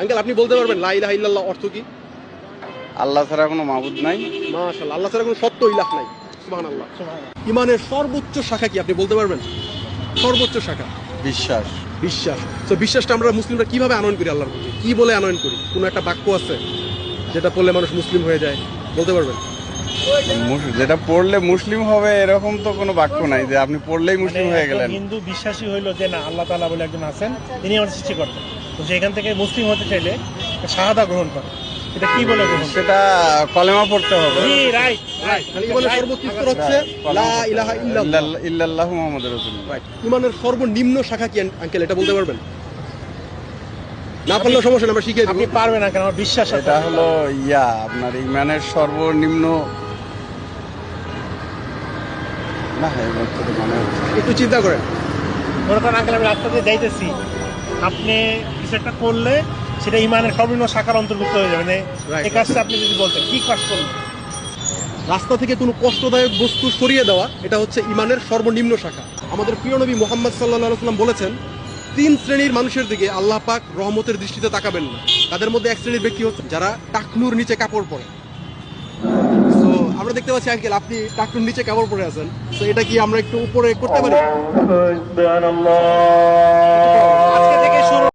Uncle আপনি বলতে পারবেন লা ইলাহা ইল্লাল্লাহ অর্থ কি? আল্লাহ ছাড়া কোনো মাবুদ নাই। মাশাআল্লাহ, আল্লাহ ছাড়া কোনো সত্য ইলাহ নাই। সুবহানাল্লাহ। ইমানের সর্বোচ্চ শাখা কি আপনি বলতে পারবেন? সর্বোচ্চ শাখা বিশ্বাস। বিশ্বাস। তো বিশ্বাসটা আমরা মুসলিমরা কিভাবে আনয়ন করি আল্লাহর প্রতি? কি বলে আনয়ন করি? কোনো একটা বাক্য আছে যেটা পড়লে মানুষ মুসলিম হয়ে যায়, বলতে পারবেন? যেটা পড়লে মুসলিম হবে এরকম তো কোনো বাক্য নাই যে আপনি পড়লেই মুসলিম হয়ে গেলেন। হিন্দু বিশ্বাসী হইলো যে না আল্লাহ তাআলা বলে একজন আছেন, তিনি আমার সৃষ্টিকর্তা। তো সেখান থেকে মুসলিম হতে চাইলে শাহাদা গ্রহণ করে। এটা কি বলে গ্রহণ? সেটা কলেমা পড়তে হবে। জি, রাইট রাইট। মানে ইমানের সর্বোচ্চ স্তর হচ্ছে লা ইলাহা ইল্লাল্লাহ। ইল্লাল্লাহু মুহাম্মাদুর রাসূলুল্লাহ। রাইট। ইমানের সর্বনিম্ন শাখা কি আঙ্কেল, এটা বলতে পারবেন? না পারলেও সমস্যা নেই, আমরা শিখিয়ে আপনি দেব। পারবেন না কেন? আমার বিশ্বাস আছে। এটা হলো আপনার ইমানের সর্বনিম্ন না এই মুহূর্তে তো মনে হচ্ছে না। একটু চিন্তা করেন। মনে করেন আঙ্কেল আমি রাস্তা দিয়ে যাইতেছি, আপনি কিছু একটা করলে সেটা ইমানের সর্বনিম্ন শাখার অন্তর্ভুক্ত হয়ে যাবে। মানে Right, এই কাজটা আপনি যদি বলতেন কি কাজ করলেন? রাস্তা থেকে কোনো কষ্টদায়ক বস্তু সরিয়ে দেওয়া, এটা হচ্ছে ইমানের সর্বনিম্ন শাখা। আমাদের প্রিয় নবী মুহাম্মদ সাল্লাল্লাহু আলাইহি ওয়াসাল্লাম বলেছেন, 3 শ্রেণীর মানুষের দিকে আল্লাহ পাক রহমতের দৃষ্টিতে তাকাবেন না। তাদের মধ্যে এক শ্রেণীর ব্যক্তি হচ্ছে যারা টাকনুর নিচে কাপড় পরে। তো আমরা দেখতে পাচ্ছি আঙ্কেল আপনি টাকনুর নিচে কাপড় পরে আছেন। তো এটা কি আমরা একটু উপরে করতে পারি? আজকে থেকে শুরু